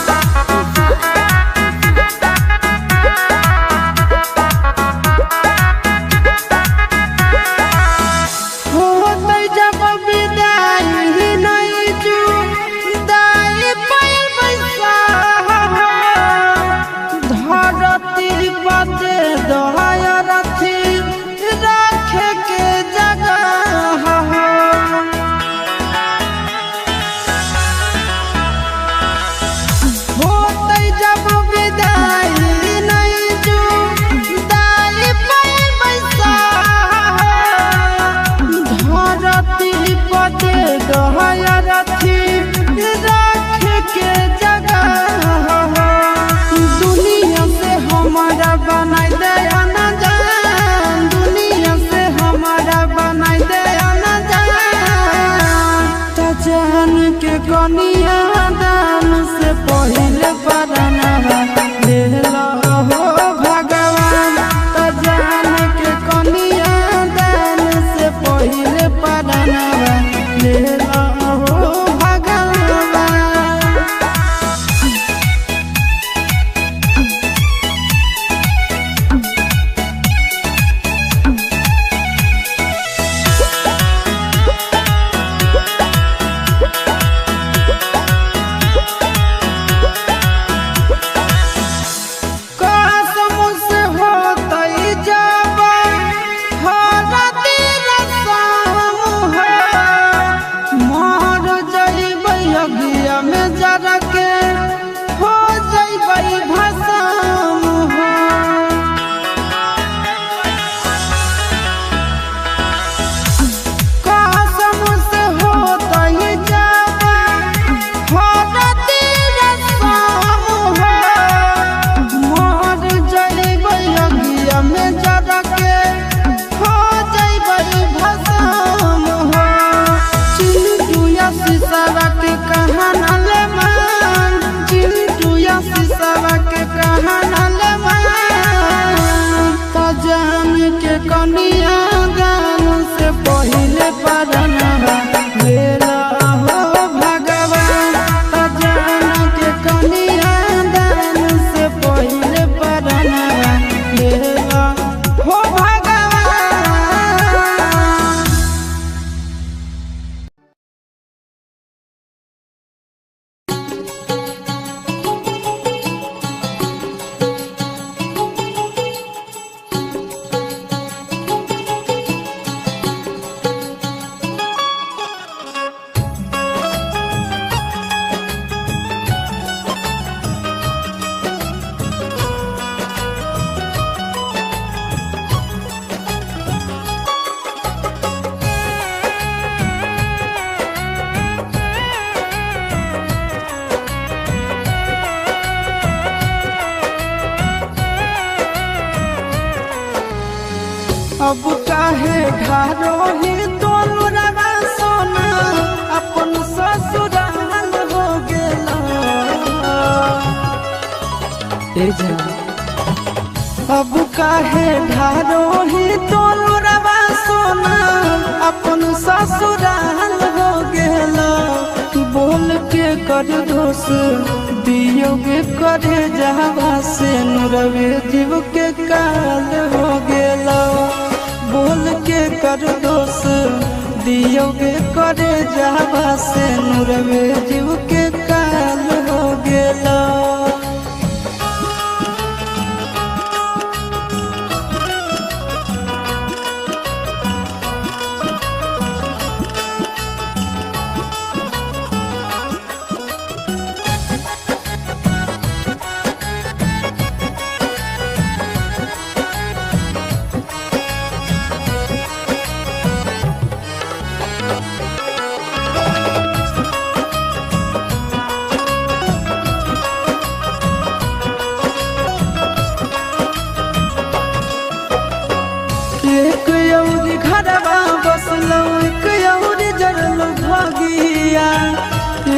अब का काहे ढारो ही तोलुरवा सोना अपन ससुराल हो गेला अब काहे ढारो ही तोलुरवा सोना अपन ससुराल हो गेला बोल के कर दोष दियोगे करे जहवा से नुरवे जीव के काल हो गेला बोल के कर दोष दियोगे करे जहवा से नुरवे जीव के काल हो गेला एक औरी घरवा बसलो एक औरी जरलो भागिया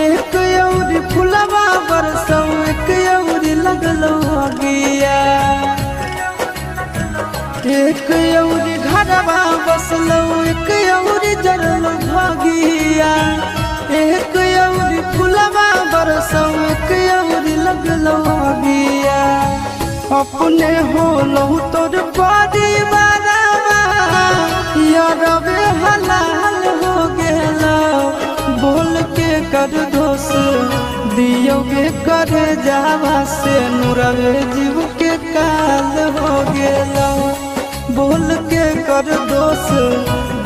एक औरी फुलवा बरसो एक औरी लगलो भागिया एक औरी घरवा बसलो एक औरी जरलो भागिया एक औरी फुलवा बरसो एक औरी लगलो भागिया अपने होलो तोर परिवार यारबे हलाल हो गेला बोल के कर दोष दियोगे करे जावा से नुरवे जीव के काल हो गेला बोल के कर दोष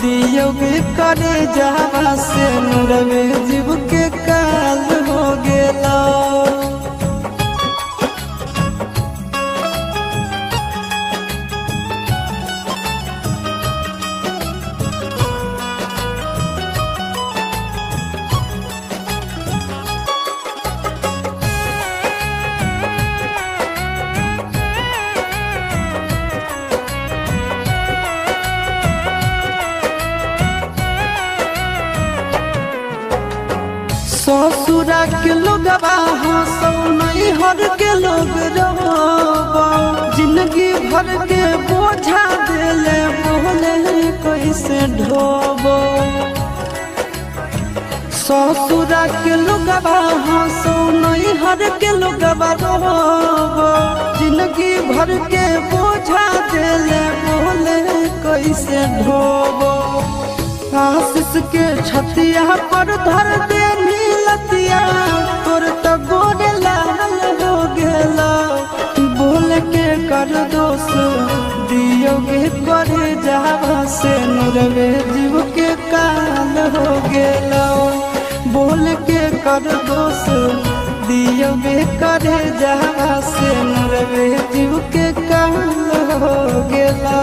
दियोगे करे जावा से नुरवे जीव के काल हो गेला ससुरा के लोगवा हंसो नहीं हर के लोग रोबो जिंदगी भर के बोझा देले बोले कैसे ढोबो ससुरा के लोगवा हंसो नहीं हर के लोगवा रोबो जिंदगी भर के बोझा देले बोले कैसे ढोबो आशीष के छतिया पर धर दे नीलतिया तोर तो गोरे लाल हो गेला बोल के कर दोष दियोगे करे जावा से नुरवे जीव के काल हो गेला बोल के कर दोष दियोगे करे जावा से नुरवे जीव के काल हो गेला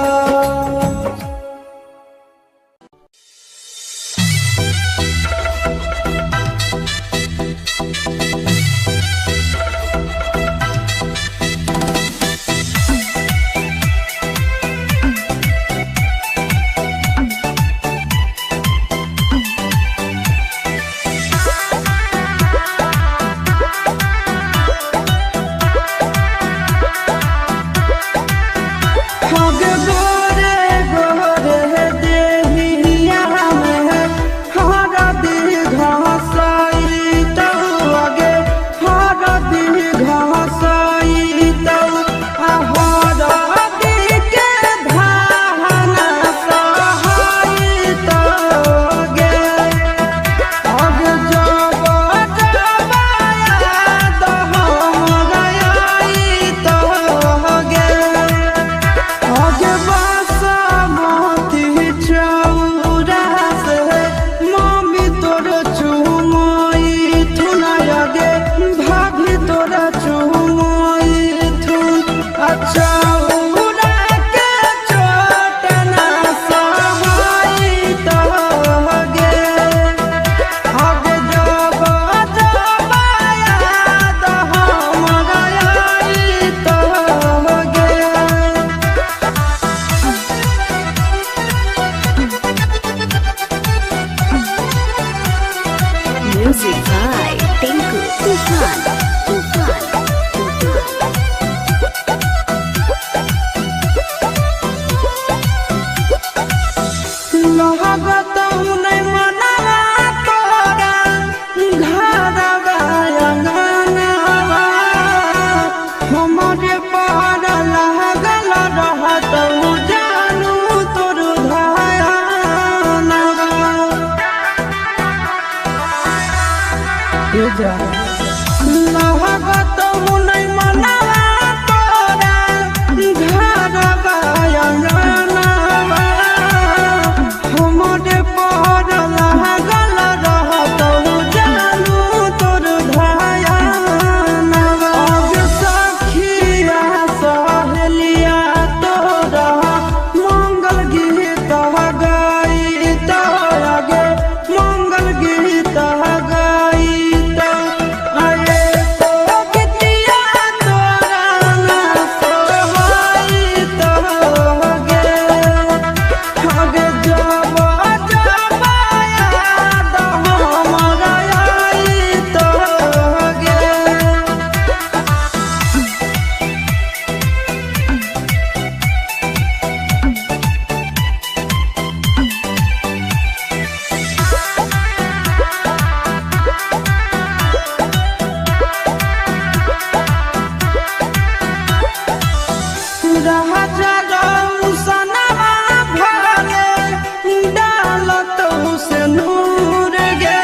राजा रौसनवा भले डालत से नूर गे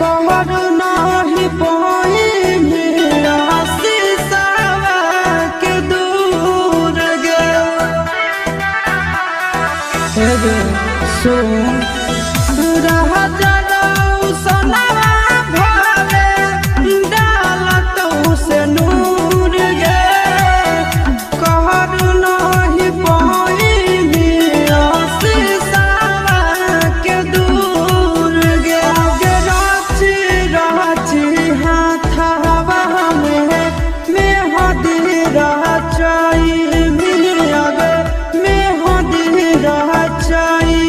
कहर नाही पाई मेरा शीशवा के दूर गे सुन राजा रौसनवा भले डालत से नूर गे कहर नाही पाई मेरा शीशवा के दूर गे राची राची हाथवा में मेहदी राचाई मिलिया गे मेहदी राचाई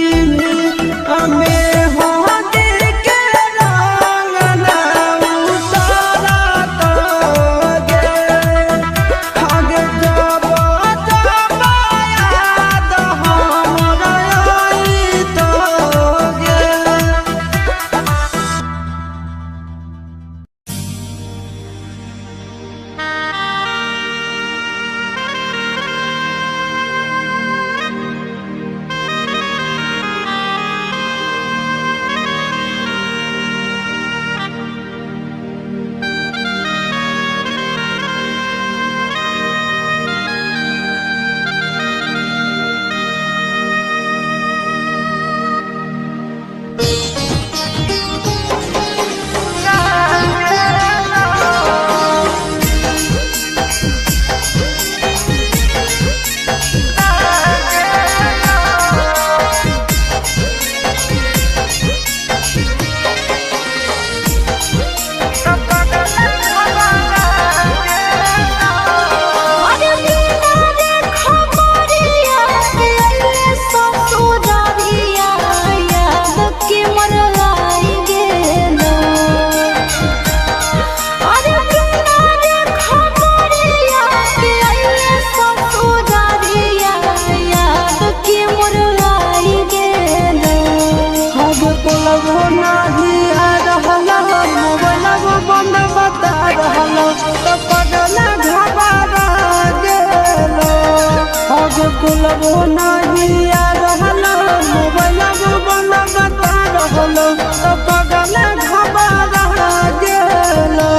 कुलबो नहीं आ रहलो मोबाइलबो बंद बता रहलो तो पगल घबरा गेलो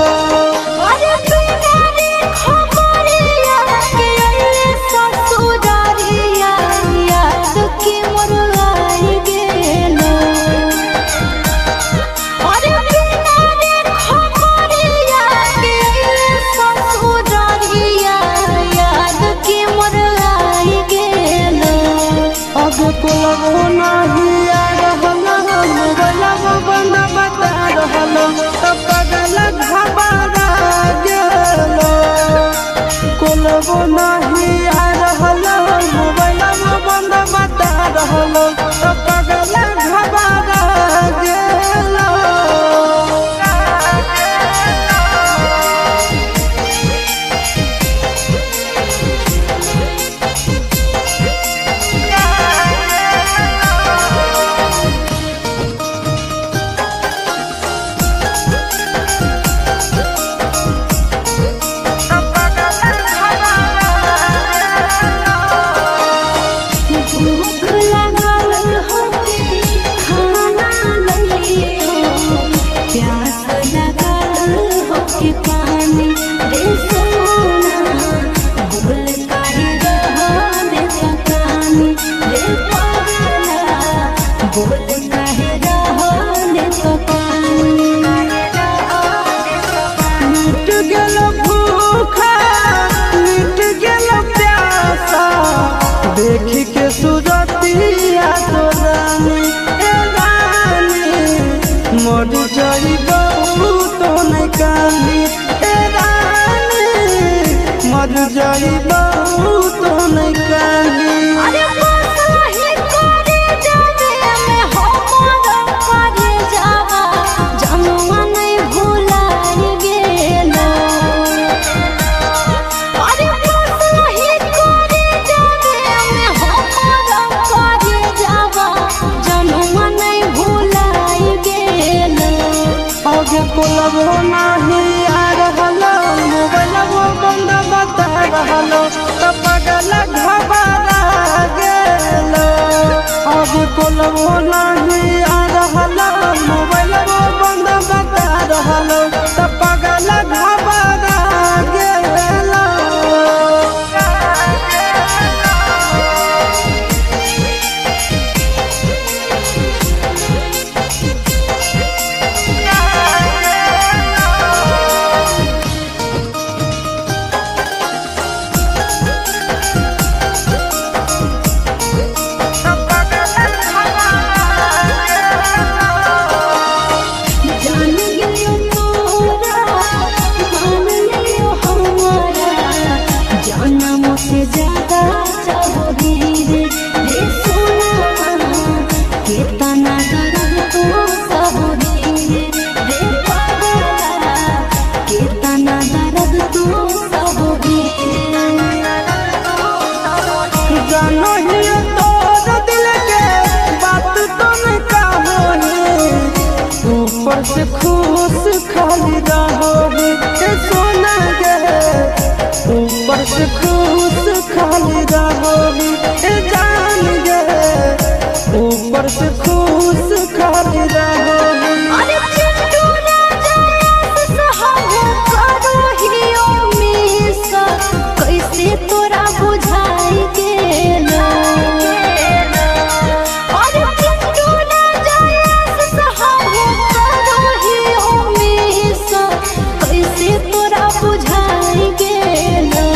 अरे बिना रे खबरिया के अइले ससुरारिया याद के मोर आई गेलो अरे बिना रे खबरिया के अइले ससुरारिया याद के मोर आई गेलो अब कुलबो नहीं आ रहलो मोबाइलबो बंद बता रहलो तो पगल घबरा गेलो कुलबो नहीं आ रहलो मोबाइलबो बंद बता रहलो तो पगल घबरा गेलो भूख लागल होके खाना लइयो प्यास लागल होके पानी रे सोना भूल काहे रहने सकानी रे पागला भूल काहे रहने सकानी मिट गेलो भूखा मिट गेलो प्यासा देखी के सुरतिया तो रानी ए रानी मर जाई बहुत नहीं काली ए रानी मर जाई बहुत नहीं काली अरे बसही करे जावे में हमर करे जावा जनुआ नहीं भुलाए गेलो अरे बसही करे जावे में हमर करे जावा जनुआ नहीं भुलाए गेलो आगे कुलबो नहीं आ रहलो मोबाइलबो बंद बता रहलो तो पगल घबरा गेल अब कोलबो नहीं आ रहल मोबाइल बंद बता रहल त पगल घबरा गेल से खुश खाली रहोगे सोना गे ऊपर से खुश खाली रहोगे जान गे ऊपर से खुश खाली रहोगे अरे चिंटू राजा सहारे करो हियो मिसा कैसे तोरा बुझाई गेलो अरे चिंटू राजा सहारे करो हियो मिसा कैसे तोरा बुझाई गेलो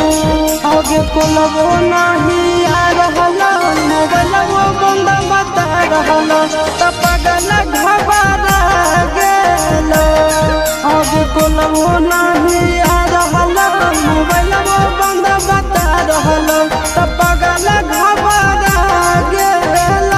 आगे कोलबो नहीं आ रहल मोबाइलबो बंद बता रहल त पगल घबरा गेल आगे कोलबो नहीं आ रहल मोबाइलबो बंद बता रहल त पगल घबरा गेल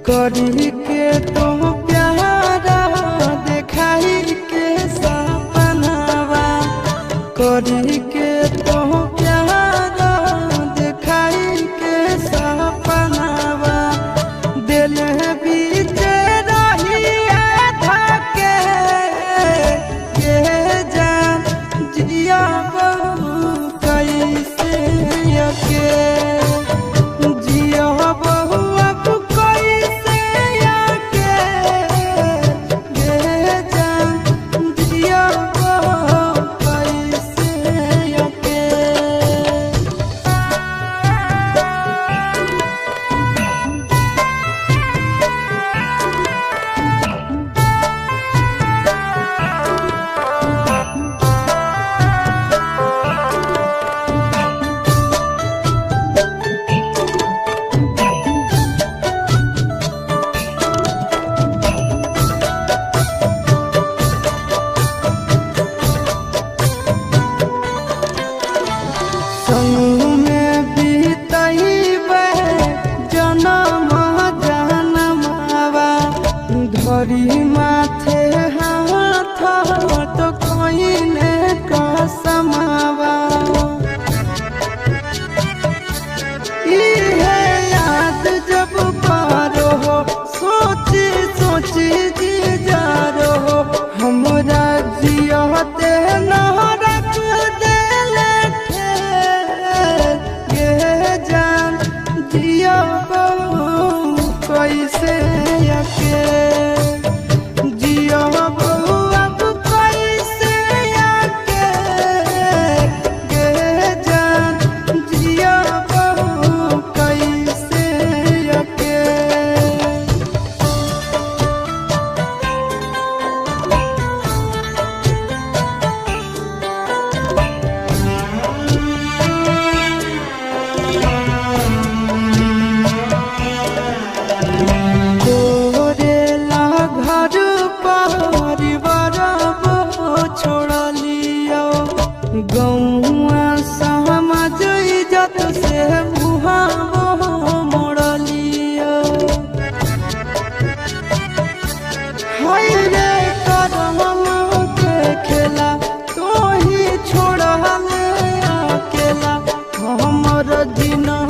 करी के तो प्यारा देखाई के सपनावा करी के तो प्यारा देखाई के सपनावा दिल बीच रही धके ये जान जिया बहु कैसे अके जिया बहु धरी माथे हाथ तो कोइने कसमावा इहे याद जब पारो हो सोची सोची जी जा रहो हमरा जियते न रख देले ये जान जिया कैसे अके अब कैसे आके बिना